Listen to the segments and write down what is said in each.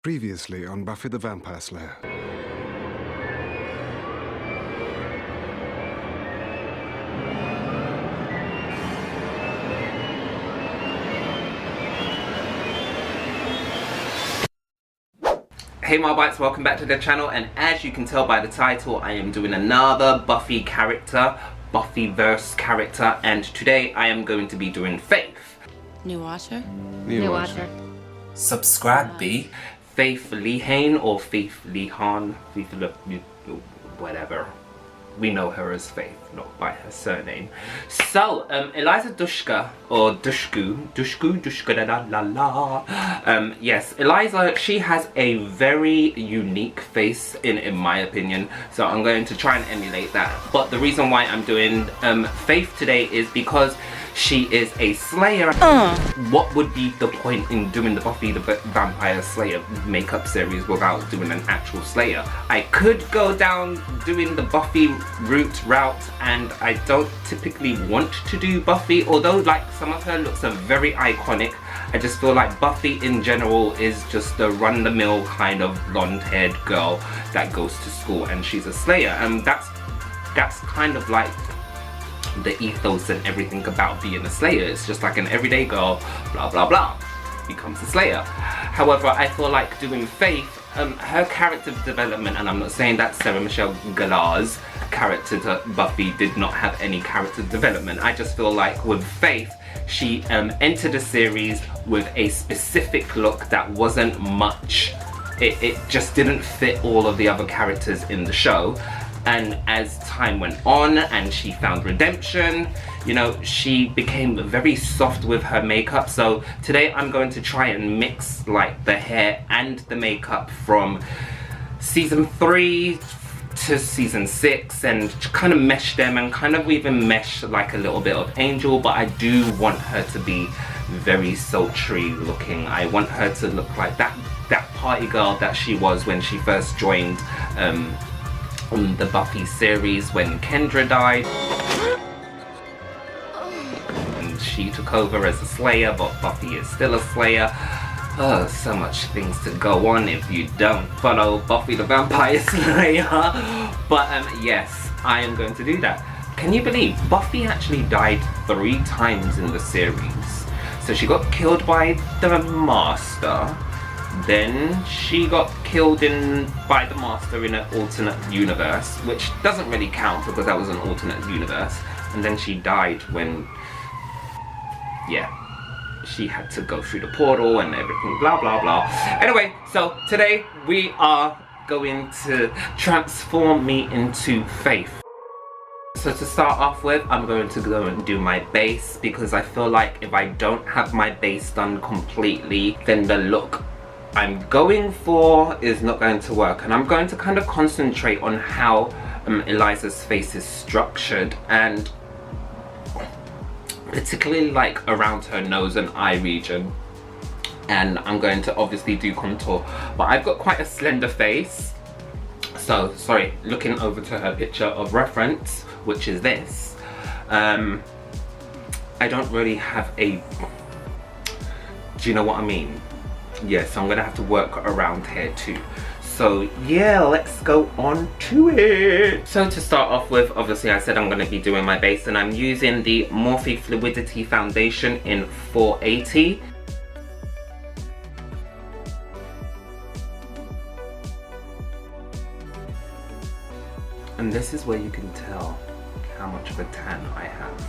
Previously on Buffy the Vampire Slayer. Hey Marbites, welcome back to the channel, and as you can tell by the title, I am doing another Buffy character, Buffyverse character, and today I am going to be doing Faith. New watcher? New watcher. Subscribe, B. Faith Lehane or Faith Lehan, whatever. We know her as Faith, not by her surname. So, Eliza Dushka, or Dushku, da la la. Yes, Eliza, she has a very unique face in my opinion. So I'm going to try and emulate that. But the reason why I'm doing Faith today is because she is a Slayer. What would be the point in doing the Buffy the Vampire Slayer makeup series without doing an actual Slayer? I could go down doing the Buffy route, and I don't typically want to do Buffy, although like some of her looks are very iconic. I just feel like Buffy in general is just a run-the-mill kind of blonde-haired girl that goes to school and she's a Slayer, and that's kind of like the ethos and everything about being a Slayer. It's just like an everyday girl, blah blah blah, becomes a Slayer. However, I feel like doing Faith, her character development, and I'm not saying that Sarah Michelle Gellar's character to Buffy did not have any character development. I just feel like with Faith, she entered a series with a specific look that wasn't much. It just didn't fit all of the other characters in the show. And as time went on and she found redemption, you know, she became very soft with her makeup. So today I'm going to try and mix like the hair and the makeup from season 3 to season 6 and kind of mesh them, and kind of even mesh like a little bit of Angel, but I do want her to be very sultry looking. I want her to look like that party girl that she was when she first joined the Buffy series when Kendra died and she took over as a Slayer, but Buffy is still a Slayer. Oh, so much things to go on if you don't follow Buffy the Vampire Slayer. But yes, I am going to do that. Can you believe Buffy actually died 3 times in the series? So she got killed by the Master, then she got killed by the Master in an alternate universe, which doesn't really count because that was an alternate universe, and then she died when, yeah, she had to go through the portal and everything, blah blah blah. Anyway, so today we are going to transform me into Faith. So to start off with, I'm going to go and do my base, because I feel like if I don't have my base done completely, then the look I'm going for is not going to work. And I'm going to kind of concentrate on how Eliza's face is structured, and particularly like around her nose and eye region. And I'm going to obviously do contour, but I've got quite a slender face. So sorry, looking over to her picture of reference, which is this, I don't really have a, do you know what I mean? Yes, so I'm gonna have to work around here too. So yeah, let's go on to it. So to start off with, obviously I said I'm gonna be doing my base, and I'm using the Morphe Fluidity Foundation in 480. And this is where you can tell how much of a tan I have.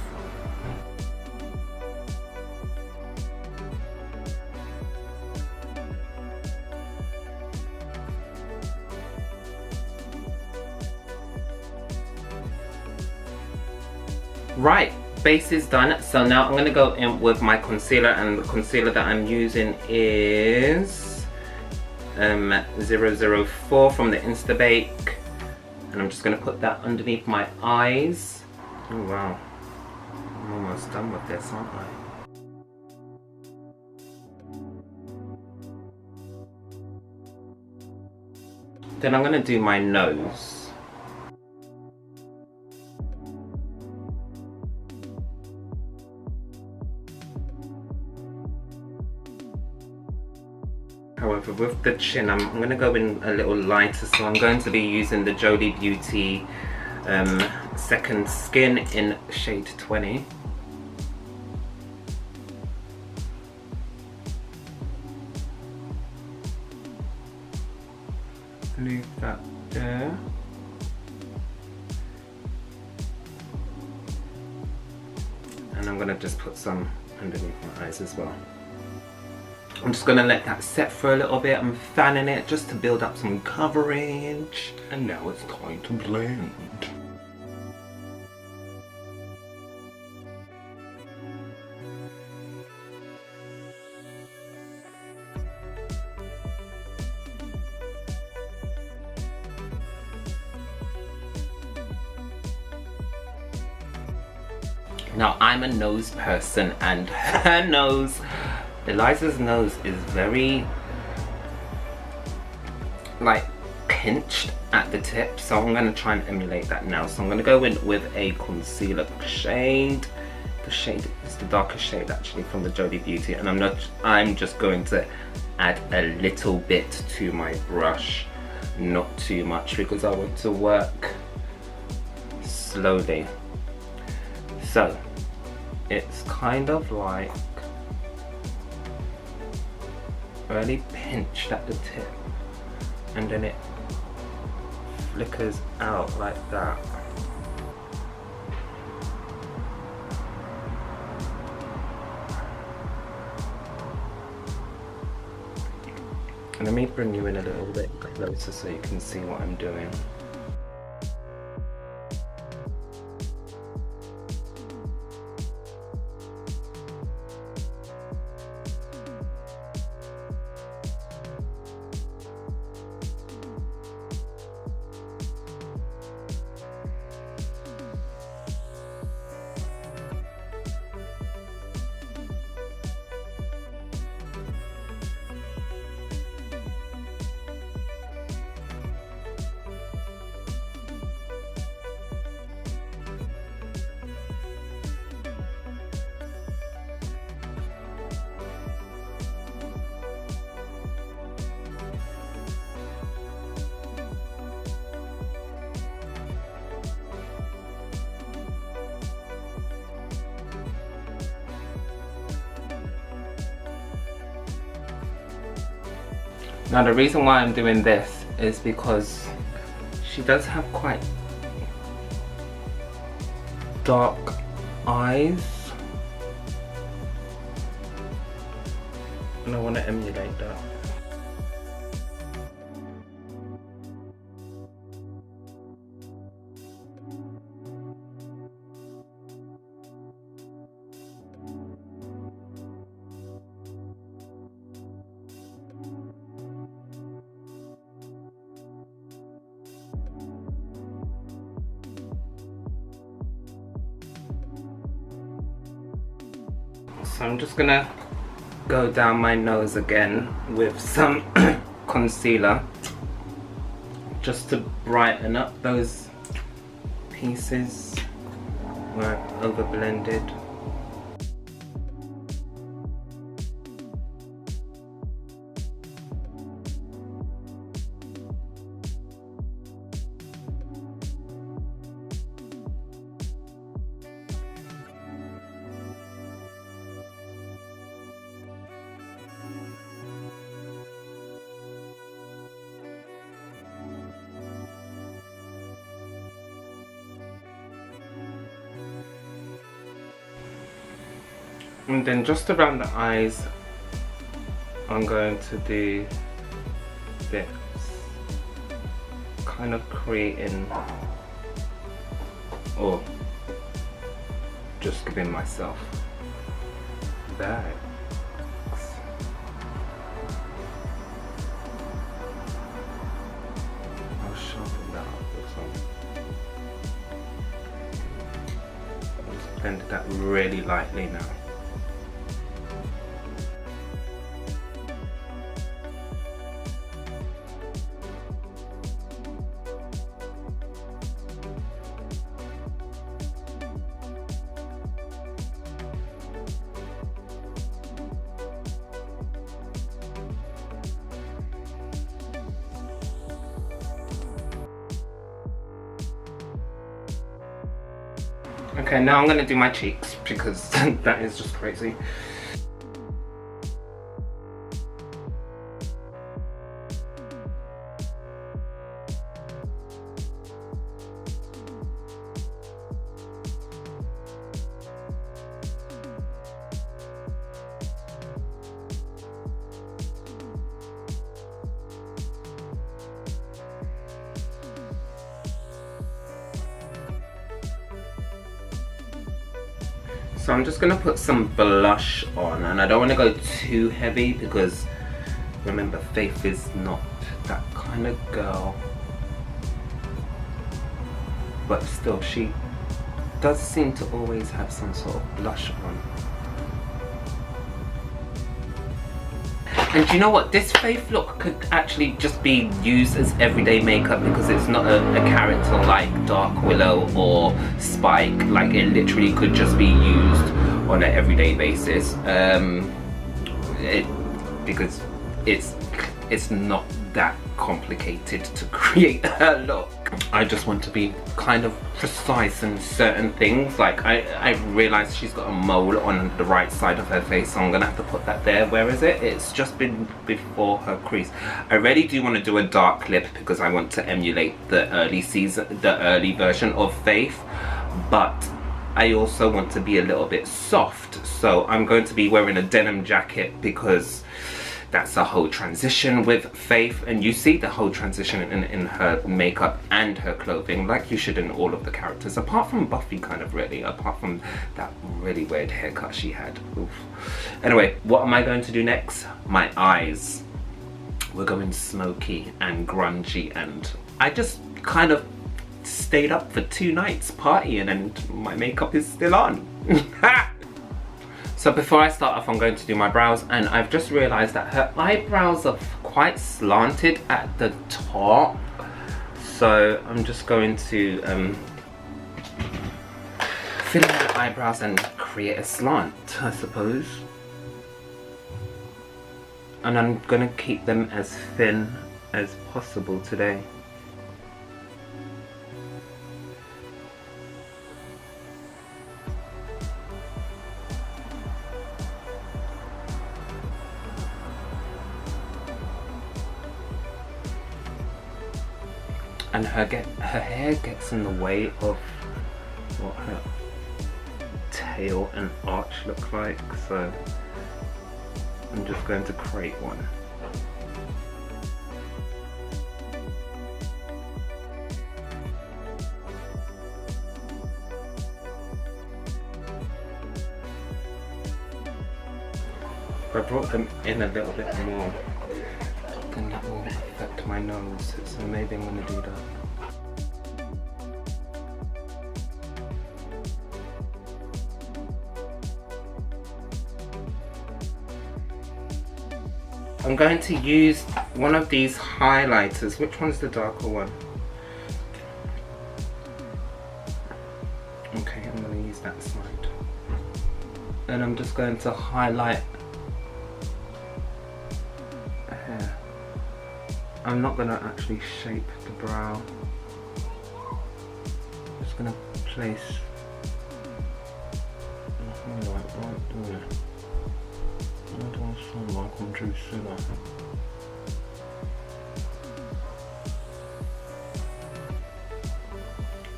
Right, base is done. So now I'm going to go in with my concealer, and the concealer that I'm using is 004 from the Instabake, and I'm just going to put that underneath my eyes. Oh wow, I'm almost done with this, aren't I? Then I'm going to do my nose. However, with the chin, I'm going to go in a little lighter. So I'm going to be using the Jodie Beauty Second Skin in shade 20. Leave that there. And I'm going to just put some underneath my eyes as well. I'm just going to let that set for a little bit. I'm fanning it just to build up some coverage. And now it's time to blend. Now, I'm a nose person, and her nose, Eliza's nose, is very, like, pinched at the tip. So I'm going to try and emulate that now. So I'm going to go in with a concealer shade. The shade is the darkest shade, actually, from the Jodie Beauty. And I'm just going to add a little bit to my brush. Not too much, because I want to work slowly. So, it's kind of like really pinched at the tip, and then it flickers out like that. And let me bring you in a little bit closer so you can see what I'm doing. Now the reason why I'm doing this is because she does have quite dark eyes, and I want to emulate that. So I'm just gonna go down my nose again with some concealer just to brighten up those pieces where I've over blended. And then just around the eyes, I'm going to do this, kind of creating, or just giving myself bags. I'll sharpen that up with some. I'll just blend that really lightly now. Okay, now I'm gonna do my cheeks because that is just crazy. So I'm just gonna put some blush on, and I don't want to go too heavy because remember, Faith is not that kind of girl, but still she does seem to always have some sort of blush on. And do you know what? This Faith look could actually just be used as everyday makeup because it's not a character like Dark Willow or Spike. Like, it literally could just be used on an everyday basis. Because it's not that complicated to create her look. I just want to be kind of precise in certain things. Like, I realized she's got a mole on the right side of her face, so I'm gonna have to put that there. Where is it? It's just been before her crease. I really do want to do a dark lip because I want to emulate the early version of Faith, but I also want to be a little bit soft, so I'm going to be wearing a denim jacket because that's a whole transition with Faith, and you see the whole transition in her makeup and her clothing, like you should in all of the characters, apart from Buffy, kind of, really, apart from that really weird haircut she had. Oof. Anyway, what am I going to do next? My eyes. We're going smoky and grungy, and I just kind of stayed up for 2 nights partying and my makeup is still on. So before I start off, I'm going to do my brows, and I've just realised that her eyebrows are quite slanted at the top. So I'm just going to fill in her eyebrows and create a slant, I suppose. And I'm going to keep them as thin as possible today. And her hair gets in the way of what her tail and arch look like, so I'm just going to create one. I brought them in a little bit more, then that will affect my nose, so maybe I'm going to do that. I'm going to use one of these highlighters. Which one's the darker one? Okay, I'm going to use that side. And I'm just going to highlight a hair. I'm not going to actually shape the brow. I'm just going to place a highlight right there. I don't sound like I'm too silly.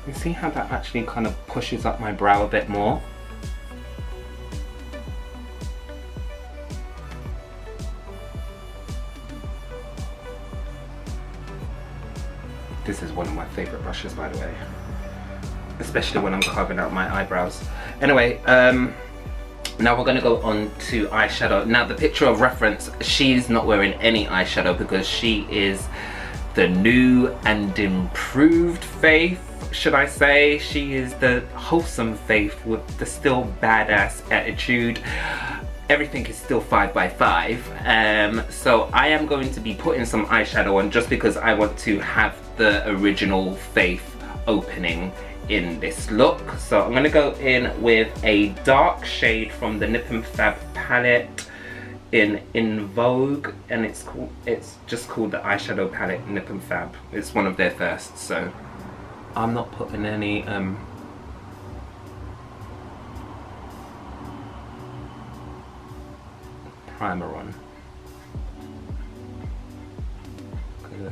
You see how that actually kind of pushes up my brow a bit more? This is one of my favourite brushes, by the way. Especially when I'm carving out my eyebrows. Anyway, now we're going to go on to eyeshadow. Now the picture of reference, she's not wearing any eyeshadow because she is the new and improved Faith, should I say. She is the wholesome Faith with the still badass attitude. Everything is still 5 by 5. So I am going to be putting some eyeshadow on just because I want to have the original Faith opening in this look. So I'm going to go in with a dark shade from the Nip and Fab palette in Vogue, and it's just called the eyeshadow palette Nip and Fab. It's one of their first, so I'm not putting any primer on. Because I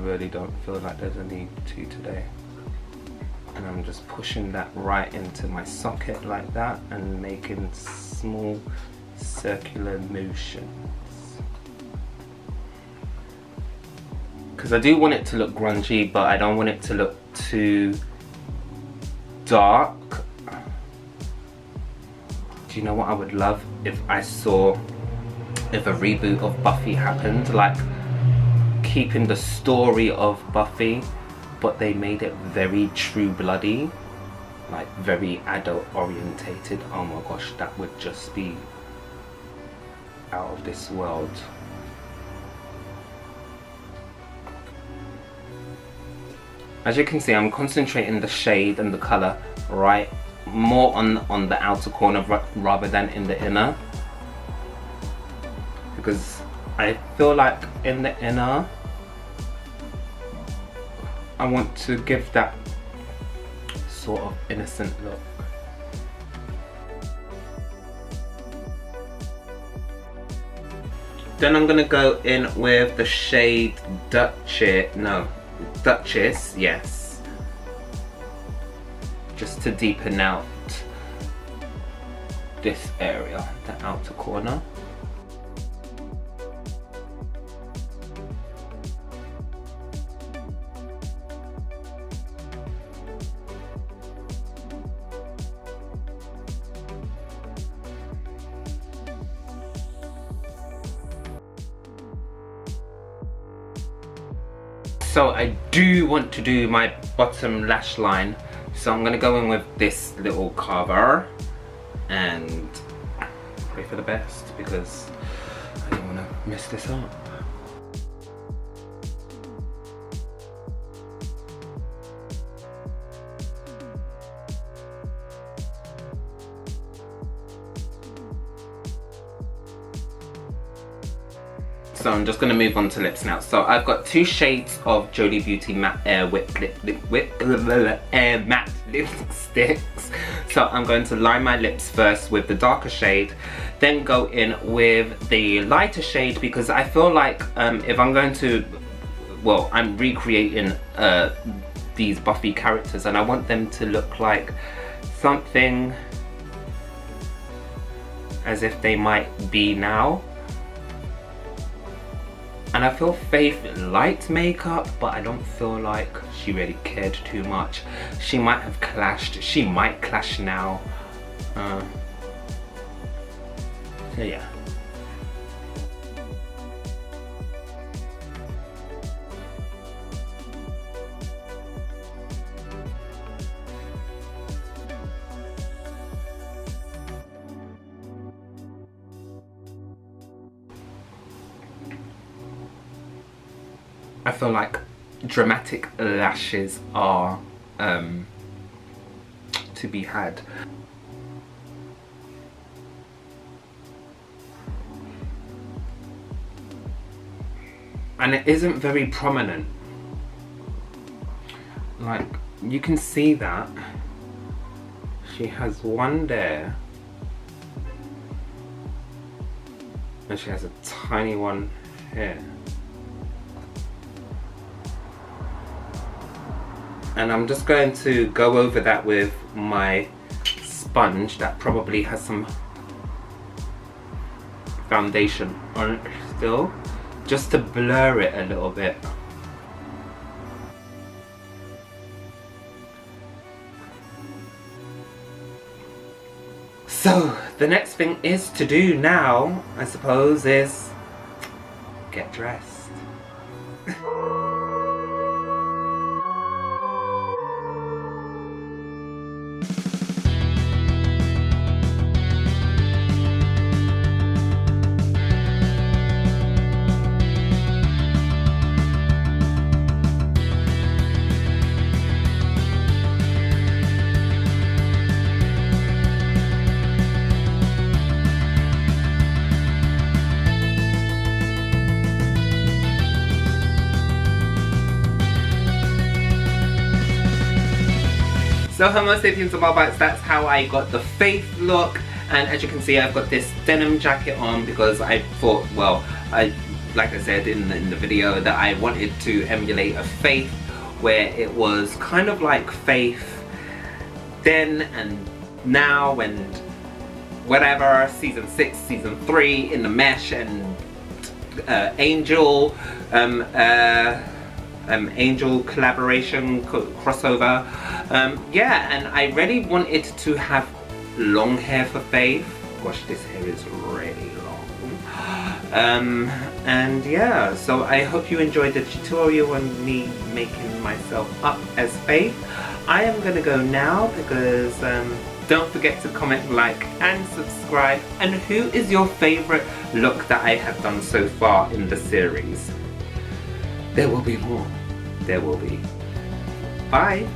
really don't feel like there's a need to today. And I'm just pushing that right into my socket like that and making small circular motions. Because I do want it to look grungy, but I don't want it to look too dark. Do you know what I would love? If a reboot of Buffy happened, like keeping the story of Buffy, but they made it very true bloody, like very adult orientated. Oh my gosh, that would just be out of this world. As you can see, I'm concentrating the shade and the color right more on the outer corner rather than in the inner, because I feel like in the inner I want to give that sort of innocent look. Then I'm gonna go in with the shade Duchess, yes, just to deepen out this area, the outer corner. So I do want to do my bottom lash line, so I'm gonna go in with this little carver and pray for the best because I don't wanna mess this up. So I'm just gonna move on to lips now. So I've got 2 shades of Jolie Beauty Matte Air Matte Lipsticks. So I'm going to line my lips first with the darker shade, then go in with the lighter shade, because I feel like if I'm going to, well, I'm recreating these Buffy characters and I want them to look like something as if they might be now. And I feel Faith liked makeup, but I don't feel like she really cared too much. She might have clashed. She might clash now. So yeah. I feel like dramatic lashes are to be had. And it isn't very prominent. Like, you can see that she has one there and she has a tiny one here. And I'm just going to go over that with my sponge that probably has some foundation on it still, just to blur it a little bit. So the next thing is to do now, I suppose, is get dressed. So Homo sapiens and Marbites, that's how I got the Faith look. and as you can see, I've got this denim jacket on because I thought, well, like I said in the video, that I wanted to emulate a Faith where it was kind of like Faith then and now and whatever, season 6, season 3 in the mesh, and Angel Angel collaboration crossover. Yeah, and I really wanted to have long hair for Faith. Gosh, this hair is really long. And yeah, so I hope you enjoyed the tutorial on me making myself up as Faith. I am gonna go now because don't forget to comment, like and subscribe. And who is your favorite look that I have done so far in the series? There will be more. There will be. Bye.